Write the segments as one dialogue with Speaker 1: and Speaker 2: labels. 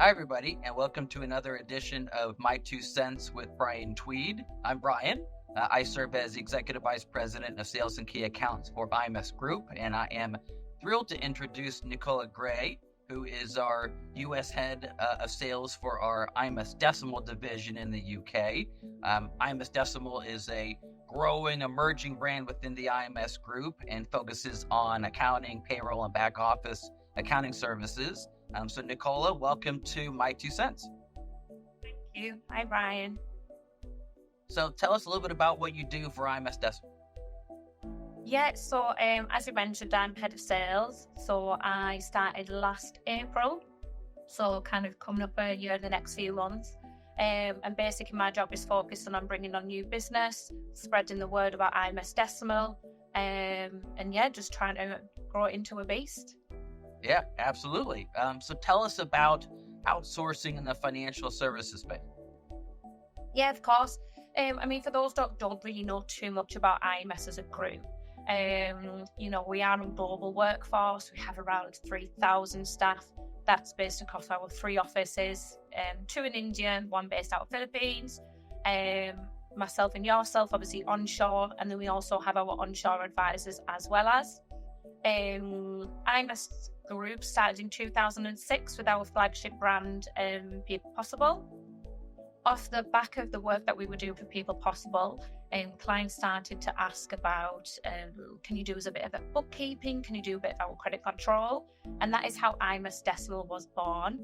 Speaker 1: Hi, everybody, and welcome to another edition of My Two Cents with Bryan Tweed. I'm Bryan. I serve as Executive Vice President of Sales and Key Accounts for IMS Group, and I am thrilled to introduce Nicola Gray, who is our U.S. Head of Sales for our IMS Decimal division in the UK. IMS Decimal is a growing, emerging brand within the IMS Group and focuses on accounting, payroll, and back office accounting services. So Nicola, welcome to My Two Cents.
Speaker 2: Thank you. Hi, Bryan.
Speaker 1: So tell us a little bit about what you do for IMS Decimal.
Speaker 2: Yeah, so as you mentioned, I'm head of sales. So I started last April. So kind of coming up a year in the next few months. And basically my job is focused on bringing on new business, spreading the word about IMS Decimal, and just trying to grow it into a beast.
Speaker 1: Yeah, absolutely. So tell us about outsourcing in the financial services space.
Speaker 2: Yeah, of course. For those that don't really know too much about IMS as a group, we are a global workforce. We have around 3,000 staff. That's based across our 3 offices, 2 in India, 1 based out of Philippines. Myself and yourself, obviously onshore, and then we also have our onshore advisors as well as. IMS Group started in 2006 with our flagship brand, People Possible. Off the back of the work that we were doing for People Possible, clients started to ask about, can you do us a bit of a bookkeeping? Can you do a bit of our credit control? And that is how IMS Decimal was born.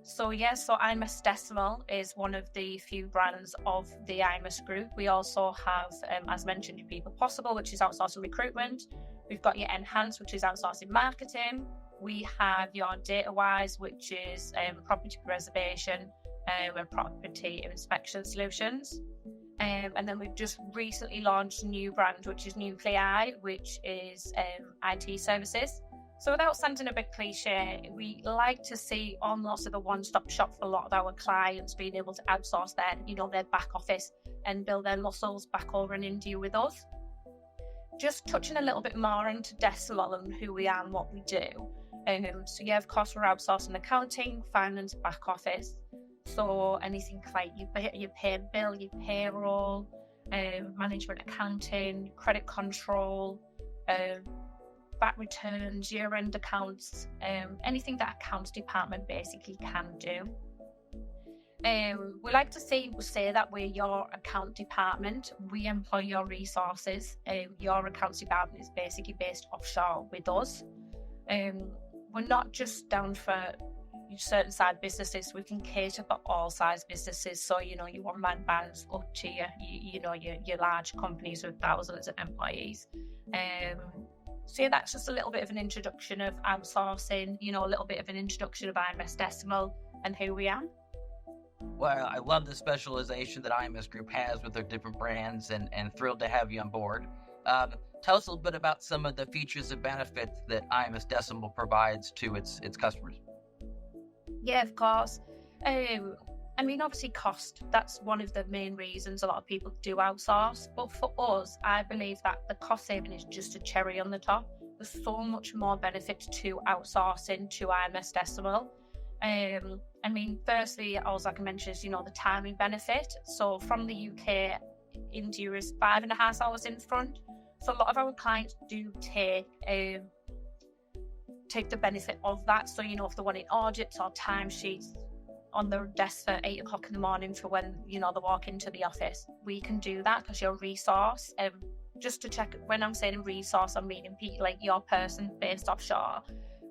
Speaker 2: So IMS Decimal is one of the few brands of the IMS Group. We also have, as mentioned, People Possible, which is outsourcing recruitment. We've got your Enhance, which is outsourcing marketing. We have your DataWise, which is property reservation and property inspection solutions. And then we've just recently launched a new brand, which is Nuclei, which is IT services. So without sounding a bit cliche, we like to see almost of a one-stop shop for a lot of our clients, being able to outsource their back office and build their muscles back over in India with us. Just touching a little bit more into Decimal and who we are and what we do. Of course, we're outsourcing accounting, finance, back office. So anything like your pay bill, your payroll, management accounting, credit control, VAT returns, year-end accounts, anything that accounts department basically can do. We like to say that we're your account department. We employ your resources. Your accounts department is basically based offshore with us. We're not just down for certain side businesses. We can cater for all size businesses. So, your one-man bands up to your large companies with thousands of employees. That's just a little bit of an introduction of outsourcing, a little bit of an introduction of IMS Decimal and who we are.
Speaker 1: Well, I love the specialization that IMS Group has with their different brands and thrilled to have you on board. Tell us a little bit about some of the features and benefits that IMS Decimal provides to its customers.
Speaker 2: Yeah, of course. Obviously cost, that's one of the main reasons a lot of people do outsource. But for us, I believe that the cost saving is just a cherry on the top. There's so much more benefit to outsourcing to IMS Decimal. Firstly, as I can mention, is, the timing benefit. So from the UK, India is 5.5 hours in front. So a lot of our clients do take the benefit of that. So, if they wanted audits or timesheets on their desk for 8 o'clock in the morning for when, they walk into the office, we can do that because you're a resource. Just to check, when I'm saying resource, I'm meaning people like your person based offshore.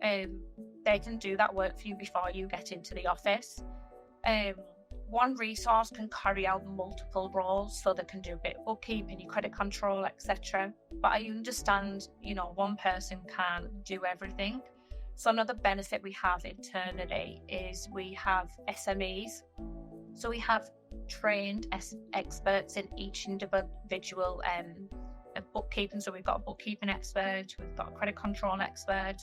Speaker 2: They can do that work for you before you get into the office. One resource can carry out multiple roles, so they can do a bit of bookkeeping, your credit control, etc. But I understand, one person can't do everything. So another benefit we have internally is we have SMEs. So we have trained experts in each individual bookkeeping. So we've got a bookkeeping expert, we've got a credit control expert,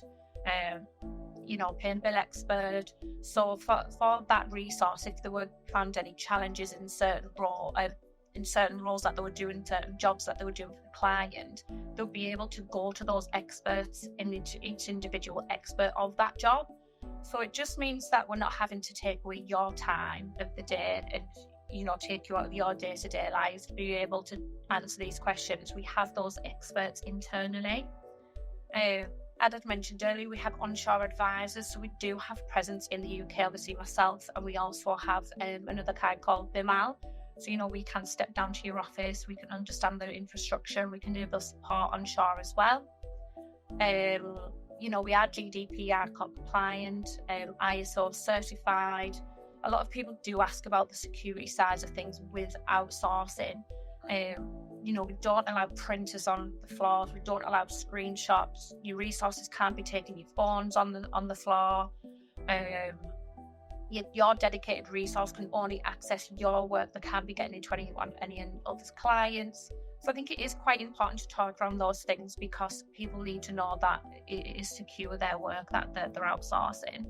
Speaker 2: pay and bill expert. So for that resource, if there were found any challenges in certain roles that they were doing, certain jobs that they were doing for the client, they'll be able to go to those experts and each individual expert of that job. So it just means that we're not having to take away your time of the day and, take you out of your day-to-day lives to be able to answer these questions. We have those experts internally. As I'd mentioned earlier, we have onshore advisors, so we do have presence in the UK, obviously myself, and we also have another kind called Decimal. So, we can step down to your office, we can understand the infrastructure, and we can do the support onshore as well. We are GDPR compliant, ISO certified. A lot of people do ask about the security side of things with outsourcing. We don't allow printers on the floors. We don't allow screenshots. Your resources can't be taking your phones on the floor. Your dedicated resource can only access your work. They can't be getting into any other clients. So I think it is quite important to talk around those things because people need to know that it is secure, their work that they're outsourcing.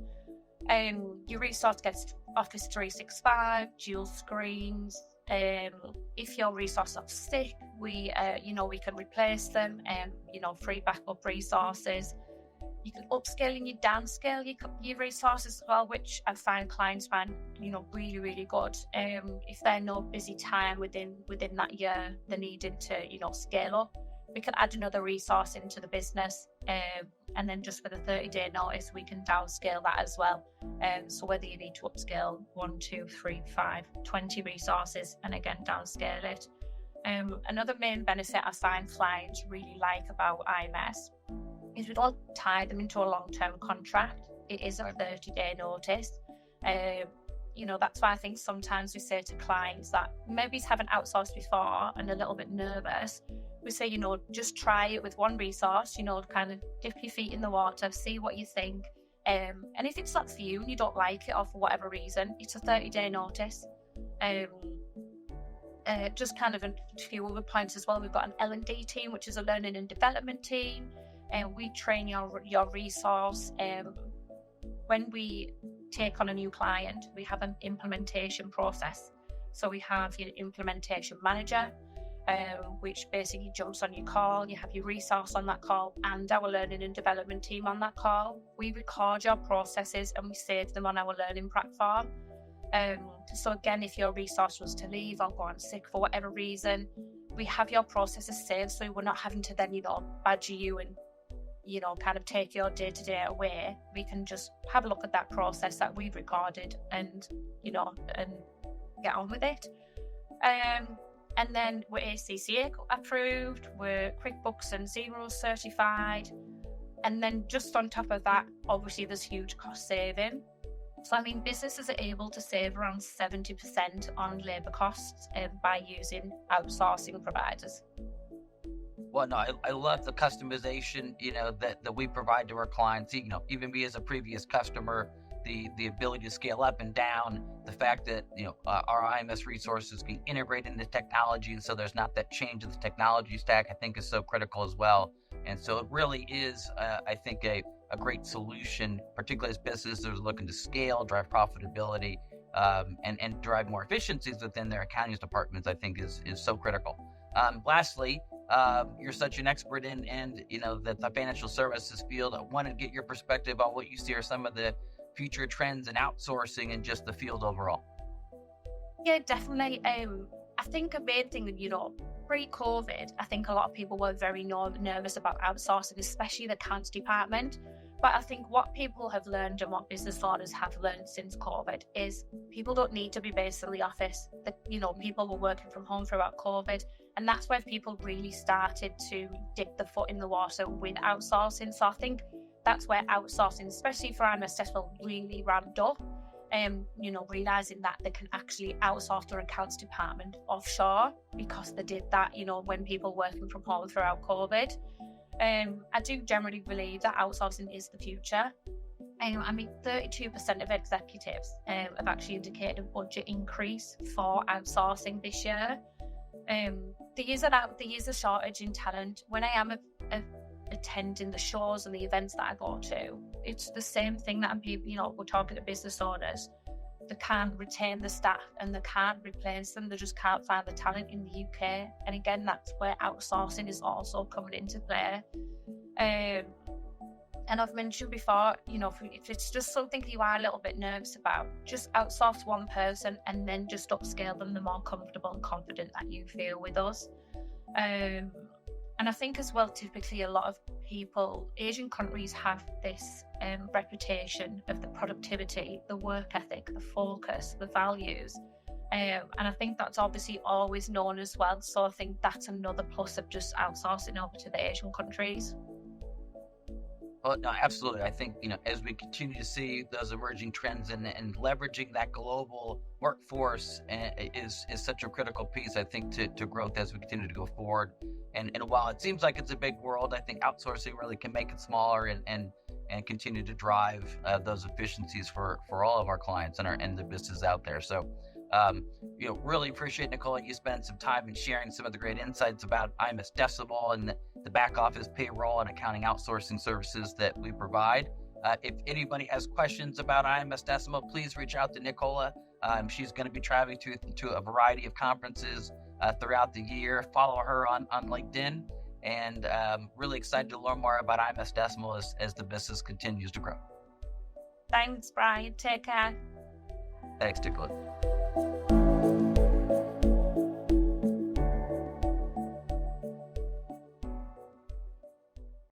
Speaker 2: Your resource gets Office 365, dual screens. If your resource is sick, we can replace them and, free backup resources. You can upscale and you downscale your resources as well, which I find clients find, really, really good. If they're no busy time within that year, they're needing to, scale up, we can add another resource into the business. And then just for the 30-day notice, we can downscale that as well. So whether you need to upscale 1, 2, 3, 5, 20 resources, and again, downscale it. Another main benefit I find clients really like about IMS is we don't tie them into a long-term contract. It is a 30-day notice. That's why I think sometimes we say to clients that maybe haven't outsourced before and a little bit nervous, we say, just try it with one resource, kind of dip your feet in the water, see what you think. And if it's not for you and you don't like it or for whatever reason, it's a 30-day notice. Just kind of a few other points as well. We've got an L&D team, which is a learning and development team. And we train your resource. When we take on a new client, we have an implementation process. So we have your implementation manager, which basically jumps on your call. You have your resource on that call and our learning and development team on that call. We record your processes and we save them on our learning platform. So again, if your resource was to leave or go on sick for whatever reason, we have your processes saved, so we're not having to then, badger you and, kind of take your day-to-day away. We can just have a look at that process that we've recorded and, and get on with it. And then we're ACCA approved, we're QuickBooks and Xero certified. And then just on top of that, obviously there's huge cost saving. So, businesses are able to save around 70% on labour costs by using outsourcing providers.
Speaker 1: Well, no, I love the customization, that we provide to our clients. Even me as a previous customer, the ability to scale up and down, the fact that, our IMS resources can integrate into technology, and so there's not that change in the technology stack, I think is so critical as well. And so it really is, I think, a great solution, particularly as businesses are looking to scale, drive profitability, and drive more efficiencies within their accounting departments, I think is so critical. Lastly, you're such an expert in the financial services field. I want to get your perspective on what you see are some of the future trends in outsourcing and just the field overall.
Speaker 2: Yeah, definitely. I think a main thing, pre-COVID, I think a lot of people were very nervous about outsourcing, especially the accounts department. But I think what people have learned and what business owners have learned since COVID is people don't need to be based in the office. People were working from home throughout COVID. And that's where people really started to dip the foot in the water with outsourcing. So I think that's where outsourcing, especially for IMS Decimal, really ramped up. Realizing that they can actually outsource their accounts department offshore because they did that, when people working from home throughout COVID. I do generally believe that outsourcing is the future. 32% of executives have actually indicated a budget increase for outsourcing this year. There is a shortage in talent. When I am attending the shows and the events that I go to, it's the same thing that we're talking to business owners. They can't retain the staff and they can't replace them. They just can't find the talent in the UK. And again, that's where outsourcing is also coming into play. And I've mentioned before, if it's just something you are a little bit nervous about, just outsource one person and then just upscale them the more comfortable and confident that you feel with us. And I think as well, typically a lot of people, Asian countries have this reputation of the productivity, the work ethic, the focus, the values. And I think that's obviously always known as well. So I think that's another plus of just outsourcing over to the Asian countries.
Speaker 1: Well, no, absolutely. I think, as we continue to see those emerging trends and leveraging that global workforce is such a critical piece, I think, to growth as we continue to go forward. And while it seems like it's a big world, I think outsourcing really can make it smaller and continue to drive those efficiencies for all of our clients and the businesses out there. So, really appreciate, Nicola, you spent some time in sharing some of the great insights about IMS Decimal and the back office payroll and accounting outsourcing services that we provide. If anybody has questions about IMS Decimal, please reach out to Nicola. She's going to be traveling to a variety of conferences throughout the year. Follow her on LinkedIn, and really excited to learn more about IMS Decimal as the business continues to grow.
Speaker 2: Thanks, Bryan. Take care.
Speaker 1: Thanks, Nicola.